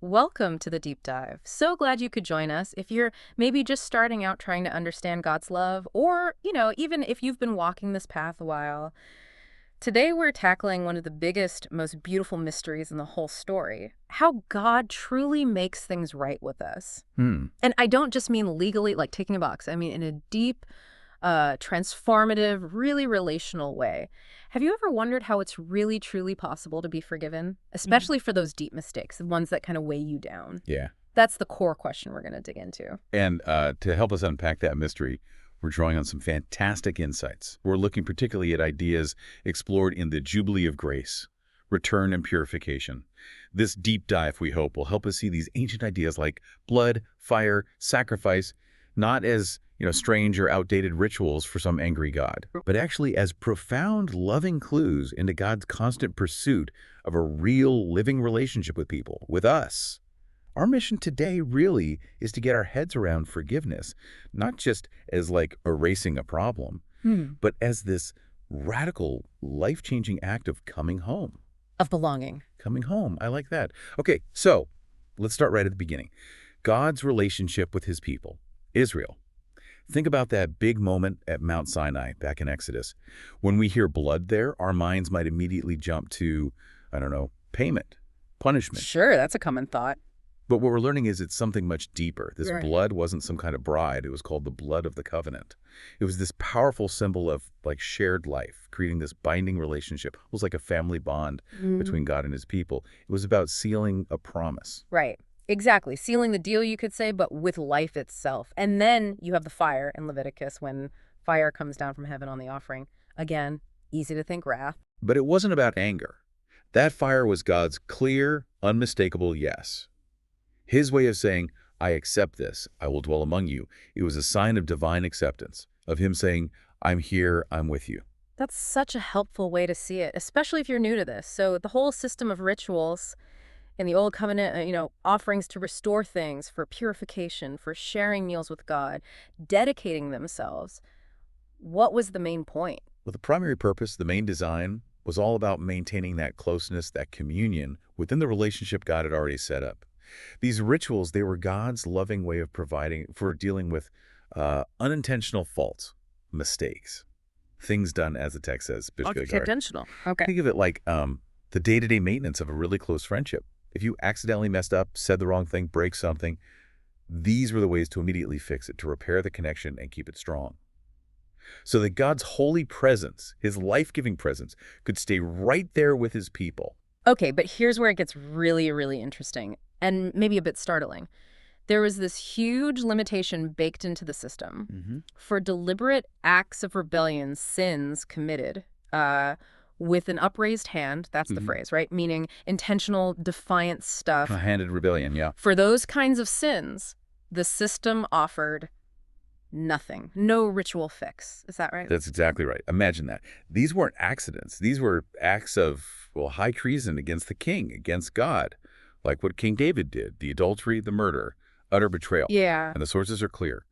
Welcome to the deep dive. So glad you could join us. If you're maybe just starting out trying to understand God's love, or, even if you've been walking this path a while, today we're tackling one of the biggest, most beautiful mysteries in the whole story: how God truly makes things right with us. Hmm. And I don't just mean legally, like taking a box. I mean in a deep, transformative, really relational way. Have you ever wondered how it's really, truly possible to be forgiven, especially for those deep mistakes, the ones that kind of weigh you down? Yeah. That's the core question we're going to dig into. And to help us unpack that mystery, we're drawing on some fantastic insights. We're looking particularly at ideas explored in the Jubilee of Grace, Return and Purification. This deep dive, we hope, will help us see these ancient ideas like blood, fire, sacrifice, not as strange or outdated rituals for some angry God, but actually as profound, loving clues into God's constant pursuit of a real, living relationship with people, with us. Our mission today really is to get our heads around forgiveness, not just as like erasing a problem, but as this radical, life-changing act of coming home. Of belonging. Coming home. I like that. Okay, so let's start right at the beginning. God's relationship with his people, Israel. Think about that big moment at Mount Sinai back in Exodus. When we hear blood there, our minds might immediately jump to, I don't know, payment, punishment. Sure, that's a common thought. But what we're learning is it's something much deeper. This Right. blood wasn't some kind of bride. It was called the blood of the covenant. It was this powerful symbol of like shared life, creating this binding relationship. It was like a family bond between God and his people. It was about sealing a promise. Right. Exactly. Sealing the deal, you could say, but with life itself. And then you have the fire in Leviticus when fire comes down from heaven on the offering. Again, easy to think wrath. But it wasn't about anger. That fire was God's clear, unmistakable yes. His way of saying, I accept this, I will dwell among you. It was a sign of divine acceptance, of him saying, I'm here, I'm with you. That's such a helpful way to see it, especially if you're new to this. So the whole system of rituals in the Old Covenant, offerings to restore things, for purification, for sharing meals with God, dedicating themselves. What was the main point? Well, the primary purpose, the main design, was all about maintaining that closeness, that communion within the relationship God had already set up. These rituals, they were God's loving way of providing for dealing with unintentional faults, mistakes, things done, as the text says, bishgagar. Intentional. Okay. Think of it like the day-to-day maintenance of a really close friendship. If you accidentally messed up, said the wrong thing, break something, these were the ways to immediately fix it, to repair the connection and keep it strong. So that God's holy presence, his life-giving presence, could stay right there with his people. Okay, but here's where it gets really, really interesting and maybe a bit startling. There was this huge limitation baked into the system for deliberate acts of rebellion, sins committed, with an upraised hand. That's the phrase, right? Meaning intentional, defiant stuff. A handed rebellion, yeah. For those kinds of sins, the system offered nothing. No ritual fix. Is that right? That's exactly right. Imagine that. These weren't accidents. These were acts of, high treason against the king, against God, like what King David did, the adultery, the murder, utter betrayal. Yeah. And the sources are clear.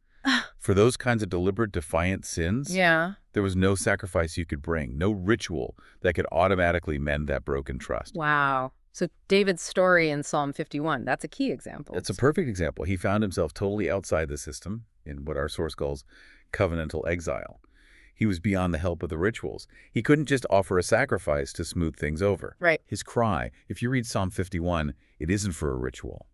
For those kinds of deliberate, defiant sins, Yeah. there was no sacrifice you could bring, no ritual that could automatically mend that broken trust. Wow. So David's story in Psalm 51, that's a key example. It's a perfect example. He found himself totally outside the system in what our source calls covenantal exile. He was beyond the help of the rituals. He couldn't just offer a sacrifice to smooth things over. Right. His cry, if you read Psalm 51, it isn't for a ritual.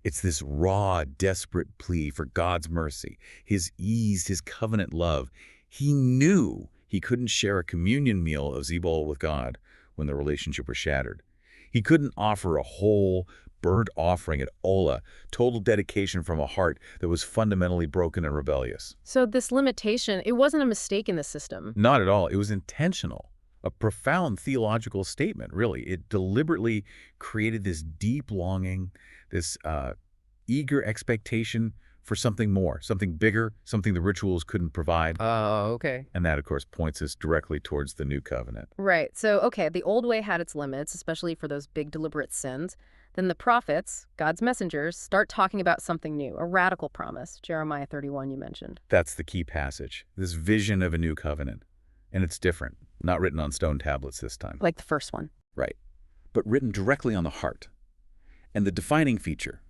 It's this raw, desperate plea for God's mercy, his ease, his covenant love. He knew he couldn't share a communion meal of Zebul with God when the relationship was shattered. He couldn't offer a whole burnt offering at Ola, total dedication from a heart that was fundamentally broken and rebellious. So this limitation, it wasn't a mistake in the system. Not at all. It was intentional. A profound theological statement, really. It deliberately created this deep longing, this eager expectation for something more, something bigger, something the rituals couldn't provide. Oh, okay. And that, of course, points us directly towards the new covenant. Right. So, okay, the old way had its limits, especially for those big deliberate sins. Then the prophets, God's messengers, start talking about something new, a radical promise. Jeremiah 31 you mentioned. That's the key passage, this vision of a new covenant. And it's different, not written on stone tablets this time. Like the first one. Right. But written directly on the heart. And the defining feature,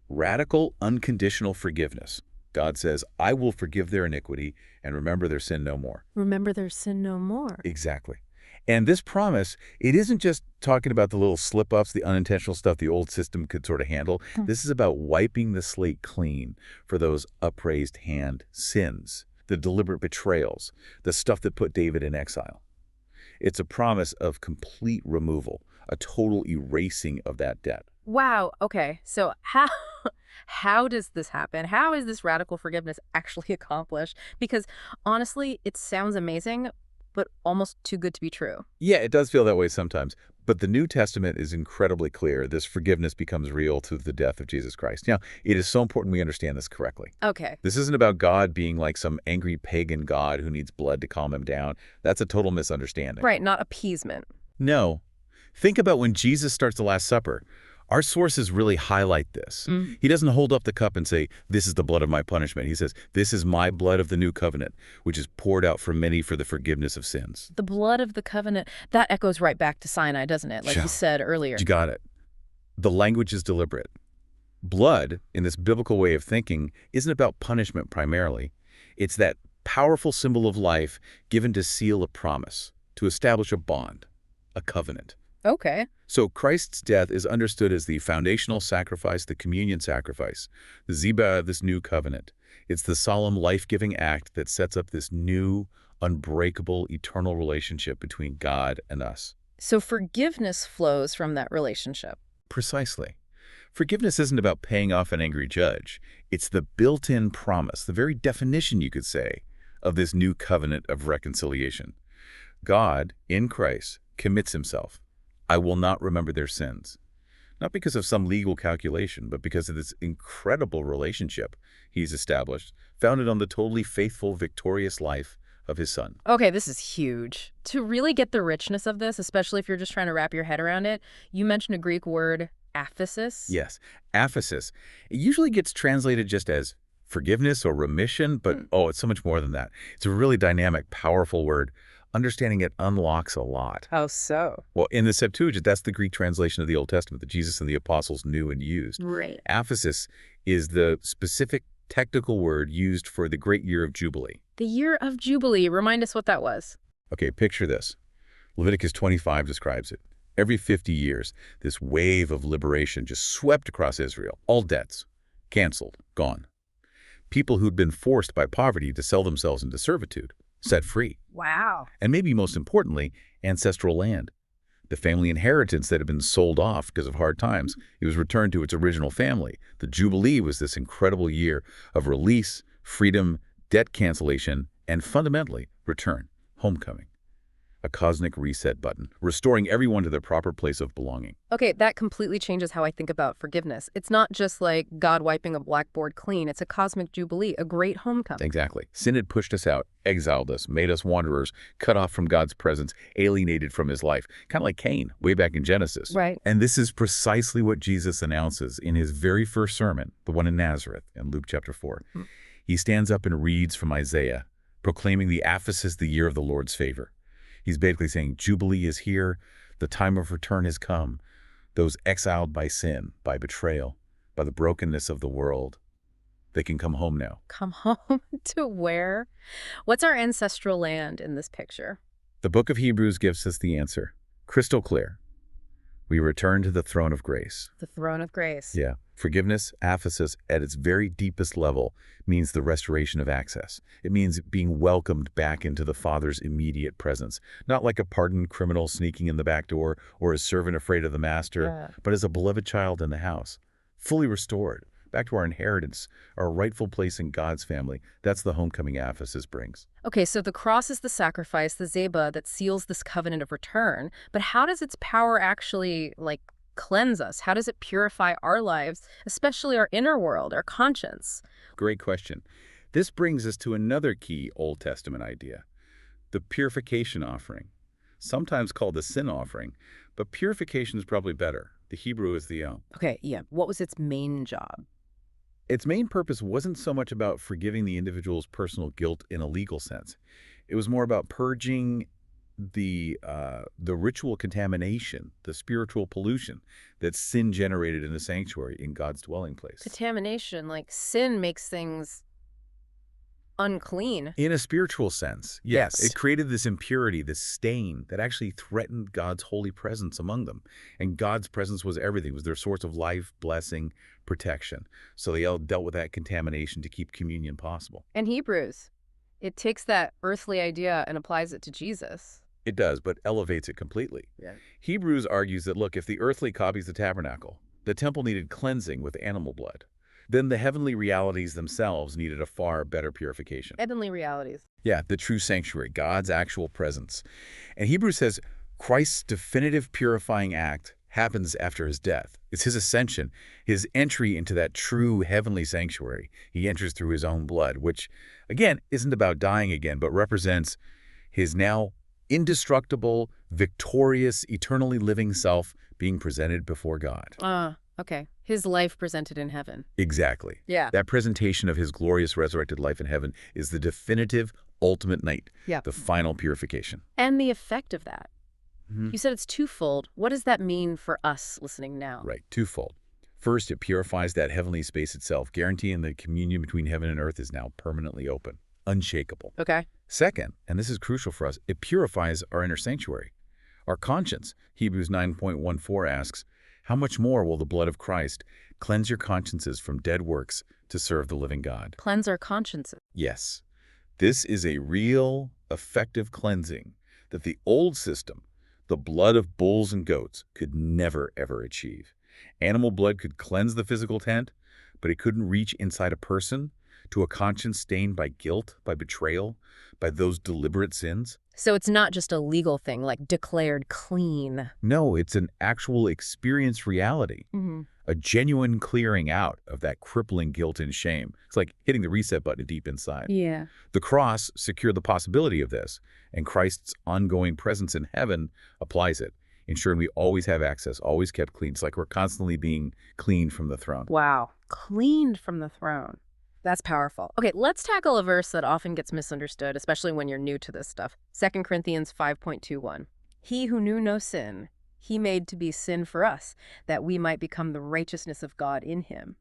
radical, unconditional forgiveness. God says, I will forgive their iniquity and remember their sin no more. Remember their sin no more. Exactly. And this promise, it isn't just talking about the little slip-ups, the unintentional stuff the old system could sort of handle. This is about wiping the slate clean for those upraised hand sins, the deliberate betrayals, the stuff that put David in exile. It's a promise of complete removal, a total erasing of that debt. Wow. Okay. So how does this happen? How is this radical forgiveness actually accomplished? Because honestly, it sounds amazing, but almost too good to be true. Yeah, it does feel that way sometimes. But the New Testament is incredibly clear. This forgiveness becomes real through the death of Jesus Christ. Now, it is so important we understand this correctly. Okay. This isn't about God being like some angry pagan God who needs blood to calm him down. That's a total misunderstanding. Right. Not appeasement. No. Think about when Jesus starts the Last Supper. Our sources really highlight this. He doesn't hold up the cup and say, this is the blood of my punishment. He says, this is my blood of the new covenant, which is poured out for many for the forgiveness of sins. The blood of the covenant, that echoes right back to Sinai, doesn't it? Like you said earlier. You got it. The language is deliberate. Blood, in this biblical way of thinking, isn't about punishment primarily. It's that powerful symbol of life given to seal a promise, to establish a bond, a covenant. Okay. So Christ's death is understood as the foundational sacrifice, the communion sacrifice, the zebah of this new covenant. It's the solemn life-giving act that sets up this new, unbreakable, eternal relationship between God and us. So forgiveness flows from that relationship. Precisely. Forgiveness isn't about paying off an angry judge. It's the built-in promise, the very definition, you could say, of this new covenant of reconciliation. God, in Christ, commits himself. I will not remember their sins. Not because of some legal calculation, but because of this incredible relationship he's established, founded on the totally faithful, victorious life of his son. Okay, this is huge. To really get the richness of this, especially if you're just trying to wrap your head around it, you mentioned a Greek word, aphesis. Yes, aphesis. It usually gets translated just as forgiveness or remission, but it's so much more than that. It's a really dynamic, powerful word. Understanding it unlocks a lot. How so? Well, in the Septuagint, that's the Greek translation of the Old Testament that Jesus and the apostles knew and used. Right. Aphesis is the specific technical word used for the great year of Jubilee. The year of Jubilee. Remind us what that was. Okay, picture this. Leviticus 25 describes it. Every 50 years, this wave of liberation just swept across Israel. All debts, canceled, gone. People who'd been forced by poverty to sell themselves into servitude, set free. Wow. And maybe most importantly, ancestral land. The family inheritance that had been sold off because of hard times, it was returned to its original family. The Jubilee was this incredible year of release, freedom, debt cancellation, and fundamentally, return, homecoming. A cosmic reset button, restoring everyone to their proper place of belonging. Okay, that completely changes how I think about forgiveness. It's not just like God wiping a blackboard clean. It's a cosmic jubilee, a great homecoming. Exactly. Sin had pushed us out, exiled us, made us wanderers, cut off from God's presence, alienated from his life. Kind of like Cain, way back in Genesis. Right. And this is precisely what Jesus announces in his very first sermon, the one in Nazareth, in Luke chapter 4. He stands up and reads from Isaiah, proclaiming the aphesis, the year of the Lord's favor. He's basically saying, Jubilee is here, the time of return has come. Those exiled by sin, by betrayal, by the brokenness of the world, they can come home now. Come home to where? What's our ancestral land in this picture? The book of Hebrews gives us the answer. Crystal clear. We return to the throne of grace. The throne of grace. Yeah. Forgiveness, aphesis, at its very deepest level, means the restoration of access. It means being welcomed back into the Father's immediate presence. Not like a pardoned criminal sneaking in the back door or a servant afraid of the master, but as a beloved child in the house. Fully restored, back to our inheritance, our rightful place in God's family. That's the homecoming aphesis brings. Okay, so the cross is the sacrifice, the zebah, that seals this covenant of return. But how does its power actually, cleanse us? How does it purify our lives, especially our inner world, our conscience? Great question. This brings us to another key Old Testament idea, the purification offering, sometimes called the sin offering, but purification is probably better. The Hebrew is the Okay, yeah. What was its main job? Its main purpose wasn't so much about forgiving the individual's personal guilt in a legal sense. It was more about purging the ritual contamination, the spiritual pollution that sin generated in the sanctuary, in God's dwelling place. Contamination, like sin makes things unclean. In a spiritual sense, yeah. Yes. It created this impurity, this stain that actually threatened God's holy presence among them. And God's presence was everything. It was their source of life, blessing, protection. So they all dealt with that contamination to keep communion possible. And Hebrews, it takes that earthly idea and applies it to Jesus. It does, but elevates it completely. Yeah. Hebrews argues that, look, if the earthly copies the tabernacle, the temple needed cleansing with animal blood. Then the heavenly realities themselves needed a far better purification. Heavenly realities. Yeah, the true sanctuary, God's actual presence. And Hebrews says Christ's definitive purifying act happens after his death. It's his ascension, his entry into that true heavenly sanctuary. He enters through his own blood, which, again, isn't about dying again, but represents his now indestructible, victorious, eternally living self being presented before God. Okay. His life presented in heaven. Exactly. Yeah. That presentation of his glorious resurrected life in heaven is the definitive, ultimate night, Yeah. the final purification. And the effect of that. Mhm. You said it's twofold. What does that mean for us listening now? Right, twofold. First, it purifies that heavenly space itself, guaranteeing the communion between heaven and earth is now permanently open, unshakable. Okay. Second, and this is crucial for us, it purifies our inner sanctuary. Our conscience, Hebrews 9.14 asks, how much more will the blood of Christ cleanse your consciences from dead works to serve the living God? Cleanse our consciences. Yes, this is a real, effective cleansing that the old system, the blood of bulls and goats, could never, ever achieve. Animal blood could cleanse the physical tent, but it couldn't reach inside a person to a conscience stained by guilt, by betrayal, by those deliberate sins. So it's not just a legal thing, like declared clean. No, it's an actual experienced reality, a genuine clearing out of that crippling guilt and shame. It's like hitting the reset button deep inside. Yeah. The cross secured the possibility of this, and Christ's ongoing presence in heaven applies it, ensuring we always have access, always kept clean. It's like we're constantly being cleaned from the throne. Wow. Cleaned from the throne. That's powerful. Okay, let's tackle a verse that often gets misunderstood, especially when you're new to this stuff. 2 Corinthians 5.21. He who knew no sin, he made to be sin for us, that we might become the righteousness of God in him.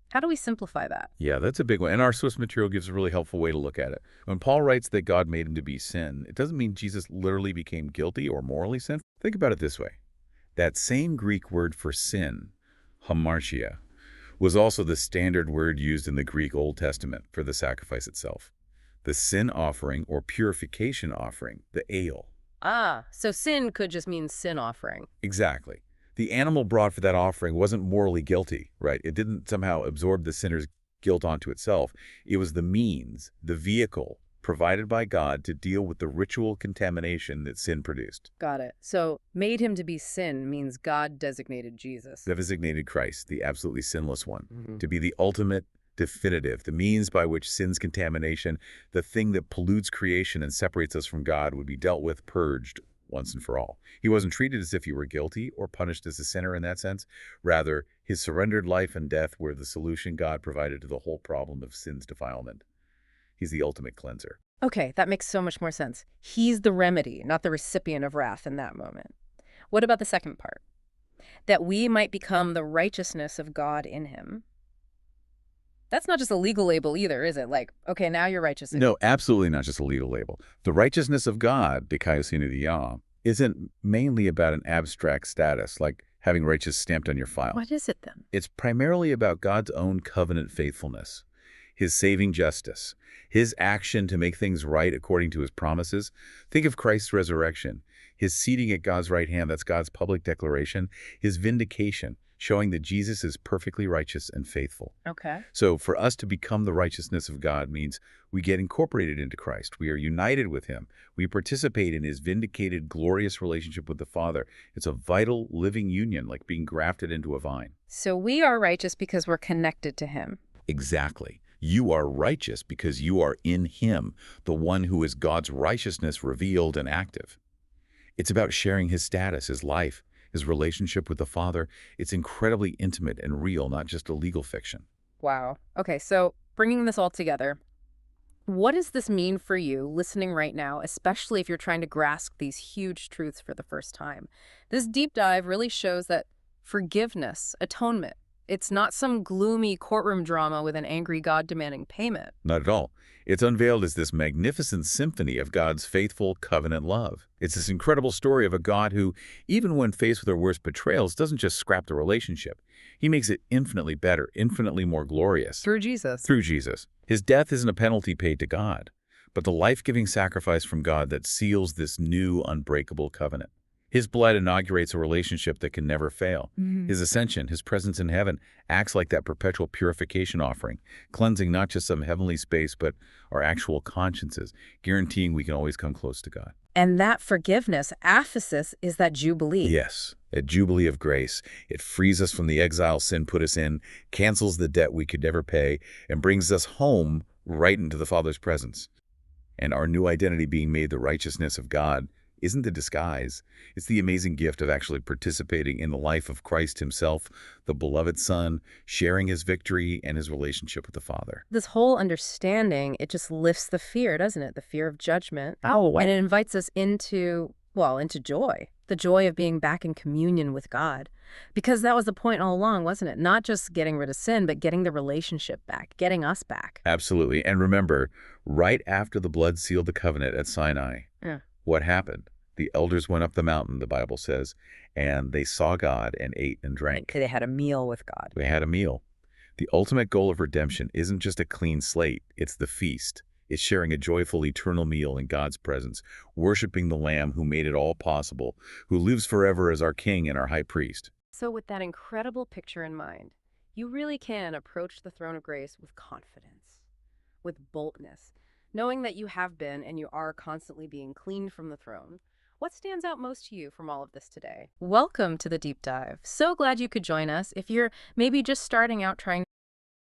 How do we simplify that? Yeah, that's a big one. And our source material gives a really helpful way to look at it. When Paul writes that God made him to be sin, it doesn't mean Jesus literally became guilty or morally sinful. Think about it this way. That same Greek word for sin, hamartia, was also the standard word used in the Greek Old Testament for the sacrifice itself. The sin offering or purification offering, the ale. So sin could just mean sin offering. Exactly. The animal brought for that offering wasn't morally guilty, right? It didn't somehow absorb the sinner's guilt onto itself. It was the means, the vehicle provided by God to deal with the ritual contamination that sin produced. Got it. So made him to be sin means God designated Jesus. Designated Christ, the absolutely sinless one, to be the ultimate, definitive, the means by which sin's contamination, the thing that pollutes creation and separates us from God, would be dealt with, purged once and for all. He wasn't treated as if he were guilty or punished as a sinner in that sense. Rather, his surrendered life and death were the solution God provided to the whole problem of sin's defilement. He's the ultimate cleanser. Okay, that makes so much more sense. He's the remedy, not the recipient of wrath in that moment. What about the second part? That we might become the righteousness of God in him. That's not just a legal label either, is it? Like, okay, now you're righteous. No, absolutely not just a legal label. The righteousness of God, dikaiosune dia, isn't mainly about an abstract status, like having righteous stamped on your file. What is it then? It's primarily about God's own covenant faithfulness, his saving justice, his action to make things right according to his promises. Think of Christ's resurrection, his seating at God's right hand, that's God's public declaration, his vindication, showing that Jesus is perfectly righteous and faithful. Okay. So for us to become the righteousness of God means we get incorporated into Christ. We are united with him. We participate in his vindicated, glorious relationship with the Father. It's a vital, living union, like being grafted into a vine. So we are righteous because we're connected to him. Exactly. You are righteous because you are in him, the one who is God's righteousness revealed and active. It's about sharing his status, his life, his relationship with the Father. It's incredibly intimate and real, not just a legal fiction. Wow. Okay, so bringing this all together, What does this mean for you listening right now, especially if you're trying to grasp these huge truths for the first time? This deep dive really shows that forgiveness, atonement, it's not some gloomy courtroom drama with an angry God demanding payment. Not at all. It's unveiled as this magnificent symphony of God's faithful covenant love. It's this incredible story of a God who, even when faced with our worst betrayals, doesn't just scrap the relationship. He makes it infinitely better, infinitely more glorious. Through Jesus. Through Jesus. His death isn't a penalty paid to God, but the life-giving sacrifice from God that seals this new, unbreakable covenant. His blood inaugurates a relationship that can never fail. His ascension, his presence in heaven, acts like that perpetual purification offering, cleansing not just some heavenly space, but our actual consciences, guaranteeing we can always come close to God. And that forgiveness, aphesis, is that Jubilee. Yes, a jubilee of grace. It frees us from the exile sin put us in, cancels the debt we could never pay, and brings us home right into the Father's presence. And our new identity being made the righteousness of God isn't the disguise. It's the amazing gift of actually participating in the life of Christ himself, the beloved Son, sharing his victory and his relationship with the Father. This whole understanding, it just lifts the fear, doesn't it? The fear of judgment. Oh, And it invites us into joy. The joy of being back in communion with God. Because that was the point all along, wasn't it? Not just getting rid of sin, but getting the relationship back, getting us back. Absolutely. And remember, right after the blood sealed the covenant at Sinai, what happened? The elders went up the mountain, the Bible says, and they saw God and ate and drank. They had a meal with God. They had a meal. The ultimate goal of redemption isn't just a clean slate, it's the feast. It's sharing a joyful eternal meal in God's presence, worshiping the Lamb who made it all possible, who lives forever as our King and our High Priest. So with that incredible picture in mind, you really can approach the throne of grace with confidence, with boldness, knowing that you have been and you are constantly being cleaned from the throne. What stands out most to you from all of this today? Welcome to the Deep Dive. So glad you could join us. If you're maybe just starting out trying